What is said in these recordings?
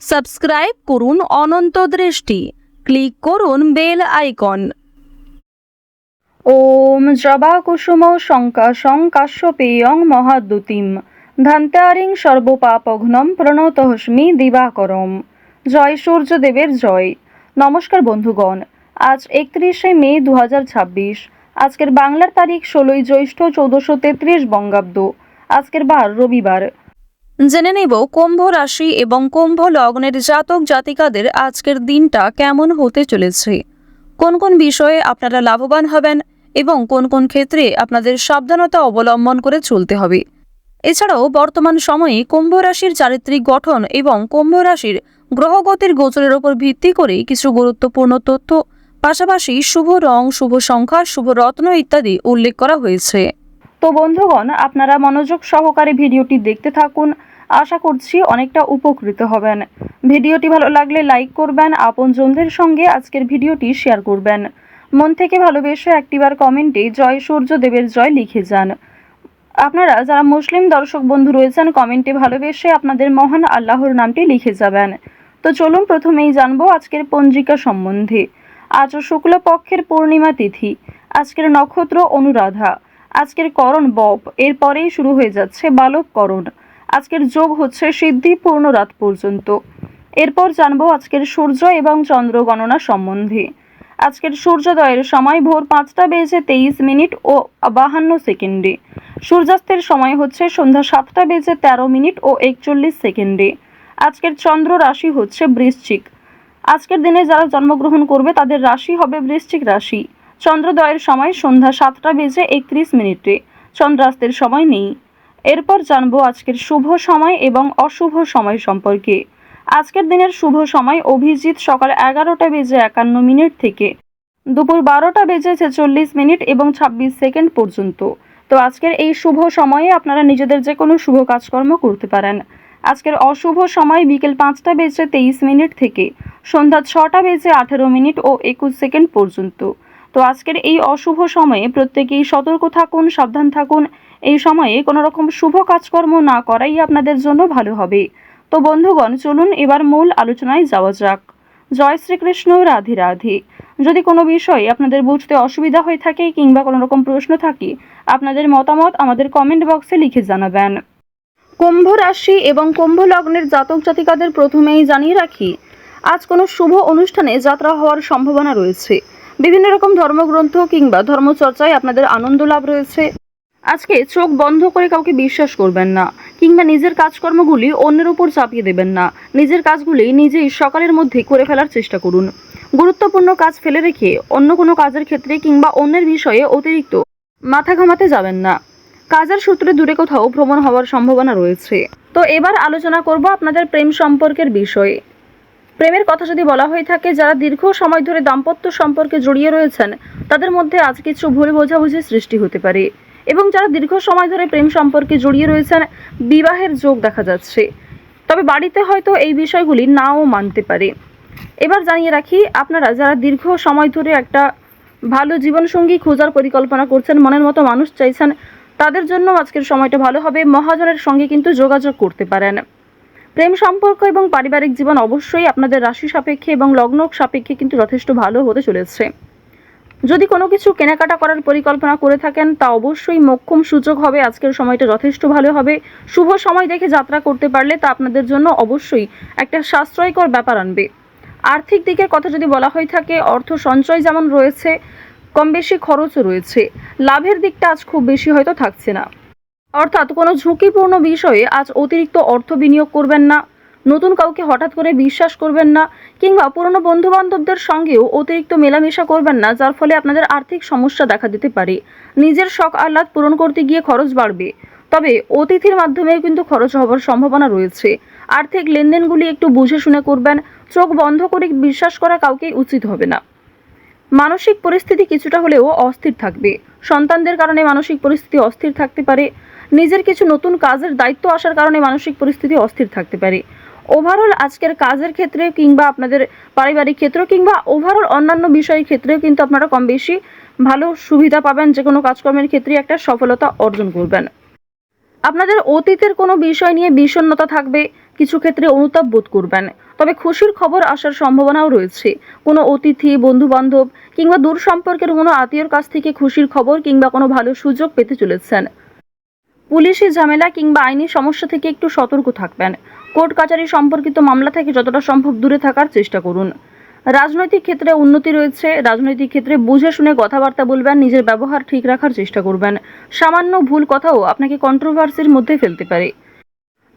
Subscribe করুন অনন্ত দৃষ্টি, click করুন বেল আইকন। ওম জবা কুসুম শঙ্কাশং কাশ্যপেয়ং মহাদ্যুতিম ধান্তারিং সর্বপাপঘ্নম প্রণতহস্মি দিবাকরম। জয় সূর্যদেবের জয়। নমস্কার বন্ধুগণ, আজ 31শে মে 2026। আজকের বাংলার তারিখ 16ই জ্যৈষ্ঠ 1433 বঙ্গাব্দ। আজকের বার রবিবার। জেনে নেব কুম্ভ রাশি এবং কুম্ভ লগ্নের জাতক জাতিকাদের আজকের দিনটা কেমন হতে চলেছে, কোন কোন বিষয়ে আপনারা লাভবান হবেন এবং কোন কোন ক্ষেত্রে আপনাদের সাবধানতা অবলম্বন করে চলতে হবে। এছাড়াও বর্তমান সময়ে কুম্ভ রাশির চারিত্রিক গঠন এবং কুম্ভ রাশির গ্রহগতির গোচরের উপর ভিত্তি করে কিছু গুরুত্বপূর্ণ তথ্য, পাশাপাশি শুভ রং, শুভ সংখ্যা, শুভ রত্ন ইত্যাদি উল্লেখ করা হয়েছে। তো বন্ধুগণ, আপনারা মনোযোগ সহকারে ভিডিওটি দেখতে থাকুন। আশা করছি অনেকটা উপকৃত হবেন। ভিডিওটি ভালো লাগলে লাইক করবেন, আপনজনদের সঙ্গে আজকের ভিডিওটি শেয়ার করবেন। মন থেকে ভালোবেসে একটিবার কমেন্টে জয় সূর্যদেবের জয় লিখে যান। আপনারা যারা মুসলিম দর্শক বন্ধু রয়েছেন, কমেন্টে ভালোবেসে আপনাদের মহান আল্লাহর নামটি লিখে যাবেন। তো চলুন প্রথমেই জানবো আজকের পঞ্জিকা সম্বন্ধে। আজ শুক্লপক্ষের পূর্ণিমা তিথি। আজকের নক্ষত্র অনুরাধা। আজকের করণ বপ, এরপরেই শুরু হয়ে যাচ্ছে বালক করণ। আজকের যোগ হচ্ছে সিদ্ধি পূর্ণ রাত পর্যন্ত। এরপর জানবো আজকের সূর্য এবং চন্দ্র গণনা সম্বন্ধে। আজকের সূর্যোদয়ের সময় ভোর 5টা বেজে 23 মিনিট ও 52 সেকেন্ডে। সূর্যাস্তের সময় হচ্ছে সন্ধ্যা 7টা বেজে 13 মিনিট ও 41 সেকেন্ডে। আজকের চন্দ্র রাশি হচ্ছে বৃশ্চিক। আজকের দিনে যারা জন্মগ্রহণ করবে তাদের রাশি হবে বৃশ্চিক রাশি। চন্দ্রোদয়ের সময় সন্ধ্যা 7টা বেজে 31 মিনিটে। চন্দ্রাস্তের সময় নেই। এরপর জানবো আজকের শুভ সময় এবং অশুভ সময় সম্পর্কে। আজকের দিনের শুভ সময় অভিজিৎ সকাল 11টা বেজে 51 মিনিট থেকে দুপুর 12টা বেজে 46 মিনিট এবং 26 সেকেন্ড পর্যন্ত। তো আজকের এই শুভ সময়ে আপনারা নিজেদের যে কোনো শুভ কাজকর্ম করতে পারেন। আজকের অশুভ সময় বিকেল 5টা বেজে 23 মিনিট থেকে সন্ধ্যা 6টা বেজে 18 মিনিট ও 21 সেকেন্ড পর্যন্ত। তো আজকের এই অশুভ সময়ে প্রত্যেকেই সতর্ক থাকুন, সাবধান থাকুন। এই সময়ে কোনো রকম শুভ কাজকর্ম না করাই আপনাদের জন্য ভালো হবে। তো বন্ধুগণ, চলুন এবার মূল আলোচনায় যাওয়া যাক। জয় শ্রীকৃষ্ণ, রাধে রাধে। যদি কোনো বিষয়ে আপনাদের বুঝতে অসুবিধা হয়ে থাকে কিংবা কোনো রকম প্রশ্ন থাকে, আপনাদের মতামত আমাদের কমেন্ট বক্সে লিখে জানাবেন। কুম্ভ রাশি এবং কুম্ভ লগ্নের জাতক জাতিকাদের প্রথমেই জানিয়ে রাখি, আজ কোনো শুভ অনুষ্ঠানে যাত্রা হওয়ার সম্ভাবনা রয়েছে। বিভিন্ন রকম ধর্মগ্রন্থ কিংবা ধর্মচর্চায় আপনাদের আনন্দ লাভ রয়েছে। আজকে চোখ বন্ধ করে কাউকে বিশ্বাস করবেন না কিংবা নিজের কাজকর্মগুলি অন্যের উপর চাপিয়ে দেবেন না। নিজের কাজগুলি নিজেই সকালের মধ্যে করে ফেলার চেষ্টা করুন। গুরুত্বপূর্ণ কাজ ফেলে রেখে অন্য কোনো কাজের ক্ষেত্রে কিংবা অন্যের বিষয়ে অতিরিক্ত মাথা ঘামাতে যাবেন না। কাজের সূত্রে দূরে কোথাও ভ্রমণ হওয়ার সম্ভাবনা রয়েছে। তো এবার আলোচনা করব আপনাদের প্রেম সম্পর্কের বিষয়ে। প্রেমের কথা যদি বলা হয়ে থাকে, যারা দীর্ঘ সময় ধরে দাম্পত্য সম্পর্কে জড়িয়ে রয়েছেন তাদের মধ্যে আজ কিছু ভুল বোঝাবুঝি সৃষ্টি হতে পারে, এবং যারা দীর্ঘ সময় ধরে প্রেম সম্পর্কে জড়িয়ে রয়েছেন বিবাহের যোগ দেখা যাচ্ছে। তবে বাড়িতে হয়তো এই বিষয়গুলি নাও মানতে পারে। এবার জানিয়ে রাখি, আপনারা যারা দীর্ঘ সময় ধরে একটা ভালো জীবনসঙ্গী খোঁজার পরিকল্পনা করছেন, মনের মতো মানুষ চাইছেন, তাদের জন্য আজকের সময়টা ভালো হবে। মহাজনের সঙ্গে কিন্তু যোগাযোগ করতে পারেন। প্রেম সম্পর্ক এবং পারিবারিক জীবন অবশ্যই আপনাদের রাশি সাপেক্ষে এবং লগ্ন সাপেক্ষে কিন্তু যথেষ্ট ভালো হতে চলেছে। যদি কোনো কিছু কেনাকাটা করার পরিকল্পনা করে থাকেন, তা অবশ্যই মোক্ষম সুযোগ হবে। আজকের সময়টা যথেষ্ট ভালো হবে। শুভ সময় দেখে যাত্রা করতে পারলে তা আপনাদের জন্য অবশ্যই একটা সাশ্রয়কর ব্যাপার আনবে। আর্থিক দিকের কথা যদি বলা হয়ে থাকে, অর্থ সঞ্চয় যেমন রয়েছে, কম বেশি খরচও রয়েছে। লাভের দিকটা আজ খুব বেশি হয়তো থাকছে না। অর্থাৎ কোনো ঝুঁকিপূর্ণ বিষয়ে আজ অতিরিক্ত অর্থ বিনিয়োগ করবেন না। নতুন কাউকে হঠাৎ করে বিশ্বাস করবেন না, কিংবা পুরনো বন্ধুবান্ধবদের সঙ্গেও অতিরিক্ত মেলামেশা করবেন না, যার ফলে আপনাদের আর্থিক সমস্যা দেখা দিতে পারে। নিজের শখ আহ্লাদ পূরণ করতে গিয়ে খরচ বাড়বে, তবে অতিথির মাধ্যমেও কিন্তু খরচ হওয়ার সম্ভাবনা রয়েছে। আর্থিক লেনদেনগুলি একটু বুঝে শুনে করবেন। চোখ বন্ধ করে বিশ্বাস করা কাউকেই উচিত হবে না। মানসিক পরিস্থিতি কিছুটা হলেও অস্থির থাকবে। সন্তানদের কারণে মানসিক পরিস্থিতি অস্থির থাকতে পারে। নিজের কিছু নতুন কাজের দায়িত্ব আসার কারণে মানসিক পরিস্থিতি অস্থির থাকতে পারে। ওভারঅল আজকের কাজের ক্ষেত্রে কিংবা আপনাদের পারিবারিক ক্ষেত্র কিংবা ওভারঅল অন্যান্য বিষয়ের ক্ষেত্রেও কিন্তু আপনারা কম বেশি ভালো সুবিধা পাবেন। যে কোনো কাজকর্মের ক্ষেত্রে একটা সফলতা অর্জন করবেন। আপনাদের অতীতের কোনো বিষয় নিয়ে বিষণ্ণতা থাকবে, কিছু ক্ষেত্রে অনুতাপ বোধ করবেন, তবে খুশির খবর আসার সম্ভাবনাও রয়েছে। কোনো অতিথি, বন্ধু বান্ধব কিংবা দূর সম্পর্কের কোনো আত্মীয়র কাছ থেকে খুশির খবর কিংবা কোনো ভালো সুযোগ পেতে চলেছেন। পুলিশি ঝামেলা কিংবা আইনি সমস্যা থেকে একটু সতর্ক থাকবেন। কোর্ট কাচারি সম্পর্কিত মামলা থেকে যতটা সম্ভব দূরে থাকার চেষ্টা করুন। রাজনৈতিক ক্ষেত্রে উন্নতি রয়েছে। রাজনৈতিক ক্ষেত্রে বুঝে শুনে কথাবার্তা বলবেন, নিজের ব্যবহার ঠিক রাখার চেষ্টা করবেন। সামান্য ভুল কথাও আপনাকে কন্ট্রোভার্সির মধ্যে ফেলতে পারে।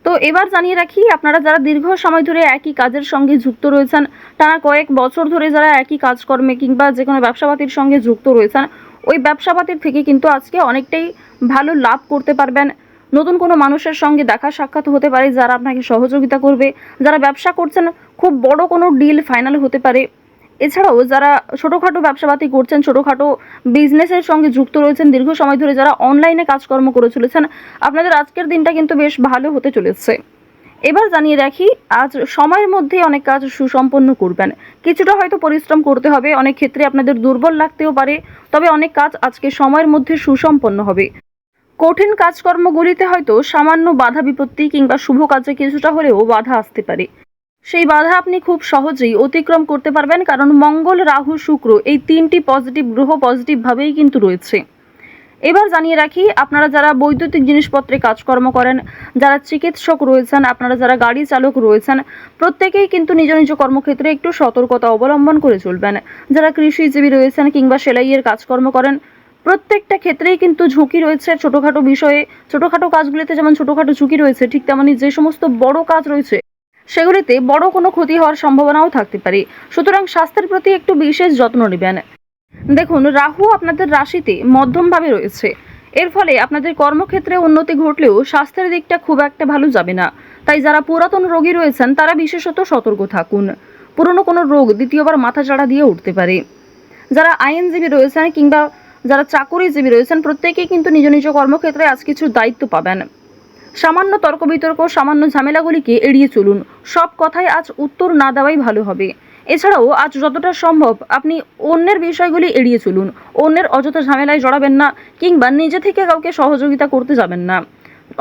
তো এবার জানিয়ে রাখি, আপনারা যারা দীর্ঘ সময় ধরে একই কাজের সঙ্গে যুক্ত রয়েছেন, টানা কয়েক বছর ধরে যারা একই কাজকর্মে কিংবা যে কোনো ব্যবসাপাতির সঙ্গে যুক্ত রয়েছেন, ওই ব্যবসাপাতির থেকে কিন্তু আজকে অনেকটাই ভালো লাভ করতে পারবেন। নতুন কোনো মানুষের সঙ্গে দেখা সাক্ষাৎ হতে পারে যারা আপনাকে সহযোগিতা করবে। যারা ব্যবসা করছেন, খুব বড় কোনো ডিল ফাইনাল হতে পারে। এছাড়াও যারা ছোটোখাটো ব্যবসাপাতি করছেন, ছোটোখাটো বিজনেসের সঙ্গে যুক্ত রয়েছেন, দীর্ঘ সময় ধরে যারা অনলাইনে কাজকর্ম করে চলেছেন, আপনাদের আজকের দিনটা কিন্তু বেশ ভালো হতে চলেছে। এবার জানিয়ে রাখি, আজ সময়ের মধ্যেই অনেক কাজ সুসম্পন্ন করবেন। কিছুটা হয়তো পরিশ্রম করতে হবে, অনেক ক্ষেত্রে আপনাদের দুর্বল লাগতেও পারে, তবে অনেক কাজ আজকে সময়ের মধ্যে সুসম্পন্ন হবে। কঠিন কাজকর্মগুলিতে হয়তো সামান্য বাধা বিপত্তি কিংবা শুভ কাজে কিছুটা হলেও বাধা আসতে পারে। সেই বাধা আপনি খুব সহজেই অতিক্রম করতে পারবেন, কারণ মঙ্গল, রাহু, শুক্র এই তিনটি পজিটিভ গ্রহ পজিটিভভাবেই কিন্তু রয়েছে। এবার জানিয়ে রাখি, আপনারা যারা বৈদ্যুতিক জিনিসপত্রে কাজকর্ম করেন, যারা চিকিৎসক রয়েছেন, আপনারা যারা গাড়ি চালক রয়েছেন, প্রত্যেকেই কিন্তু নিজ নিজ কর্মক্ষেত্রে একটু সতর্কতা অবলম্বন করে চলবেন। যারা কৃষিজীবী রয়েছেন কিংবা সেলাইয়ের কাজকর্ম করেন, প্রত্যেকটা ক্ষেত্রেই কিন্তু ঝুঁকি রয়েছে। ছোটোখাটো বিষয়ে, ছোটোখাটো কাজগুলিতে যেমন ছোটোখাটো ঝুঁকি রয়েছে, ঠিক তেমনি যে সমস্ত বড় কাজ রয়েছে সেগুলিতে বড় কোনো ক্ষতি হওয়ার সম্ভাবনাও থাকতে পারে। সুতরাং স্বাস্থ্যের প্রতি একটু বিশেষ যত্ন নেবেন। দেখুন, রাহু আপনাদের রাশিতে মধ্যমভাবে রয়েছে। এর ফলে আপনাদের কর্মক্ষেত্রে উন্নতি ঘটলেও স্বাস্থ্যের দিকটা খুব একটা ভালো যাবে না। তাই যারা পুরাতন রোগী রয়েছেন তারা বিশেষত সতর্ক থাকুন। পুরনো কোনো রোগ দ্বিতীয়বার মাথাচাড়া দিয়ে উঠতে পারে। যারা আইনজীবী রয়েছেন কিংবা যারা চাকুরিজীবী রয়েছেন, প্রত্যেকেই কিন্তু নিজ নিজ কর্মক্ষেত্রে আজ কিছু দায়িত্ব পাবেন। সামান্য তর্ক বিতর্ক, সামান্য ঝামেলাগুলিকে এড়িয়ে চলুন। সব কথায় আজ উত্তর না দেওয়াই ভালো হবে। এছাড়াও আজ যতটা সম্ভব আপনি অন্যের বিষয়গুলি এড়িয়ে চলুন। অন্যের অযথা ঝামেলায় জড়াবেন না কিংবা নিজে থেকে কাউকে সহযোগিতা করতে যাবেন না।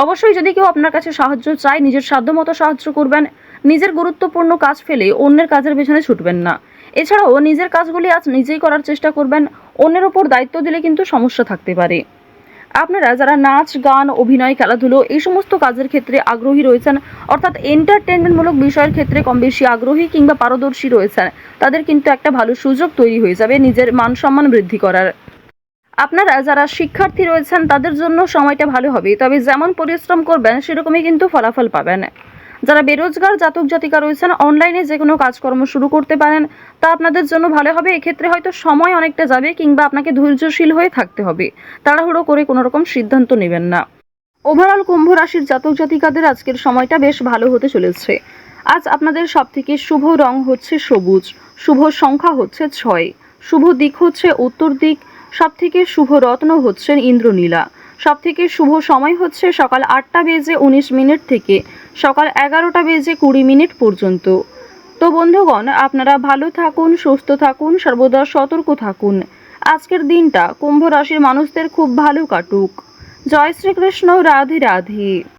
অবশ্যই যদি কেউ আপনার কাছে সাহায্য চায়, নিজের সাধ্যমতো সাহায্য করবেন। নিজের গুরুত্বপূর্ণ কাজ ফেলে অন্যের কাজের পেছনে ছুটবেন না। এছাড়াও নিজের কাজগুলি আজ নিজেই করার চেষ্টা করবেন। অন্যের ওপর দায়িত্ব দিলে কিন্তু সমস্যা থাকতে পারে। আপনারা যারা নাচ, গান, অভিনয়, খেলাধুলো এই সমস্ত কাজের ক্ষেত্রে আগ্রহী রয়েছেন, অর্থাৎ এন্টারটেনমেন্টমূলক বিষয়ের ক্ষেত্রে কম বেশি আগ্রহী কিংবা পারদর্শী রয়েছেন, তাদের কিন্তু একটা ভালো সুযোগ তৈরি হয়ে যাবে নিজের মান সম্মান বৃদ্ধি করার। আপনারা যারা শিক্ষার্থী রয়েছেন তাদের জন্য সময়টা ভালো হবে, তবে যেমন পরিশ্রম করবেন সেরকমই কিন্তু ফলাফল পাবেন। যারা বেরোজগার জাতক জাতিকা রয়েছেন, অনলাইনে যে কোনো কাজকর্ম শুরু করতে পারেন, তা আপনাদের জন্য ভালো হবে। এক্ষেত্রে হয়তো সময় অনেকটা যাবে কিংবা আপনাকে ধৈর্যশীল হয়ে থাকতে হবে। তাড়াহুড়ো করে কোনো রকম সিদ্ধান্ত নেবেন না। ওভারঅল কুম্ভ রাশির জাতক জাতিকাদের আজকের সময়টা বেশ ভালো হতে চলেছে। আজ আপনাদের সবথেকে শুভ রং হচ্ছে সবুজ, শুভ সংখ্যা হচ্ছে 6, শুভ দিক হচ্ছে উত্তর দিক, সবথেকে শুভ রত্ন হচ্ছেন ইন্দ্রনীলা, সবথেকে শুভ সময় হচ্ছে সকাল 8:19 থেকে সকাল 11:20 পর্যন্ত। তো বন্ধুগণ, আপনারা ভালো থাকুন, সুস্থ থাকুন, সর্বদা সতর্ক থাকুন। আজকের দিনটা কুম্ভ রাশির মানুষদের খুব ভালো কাটুক। জয় শ্রীকৃষ্ণ, রাধে রাধে।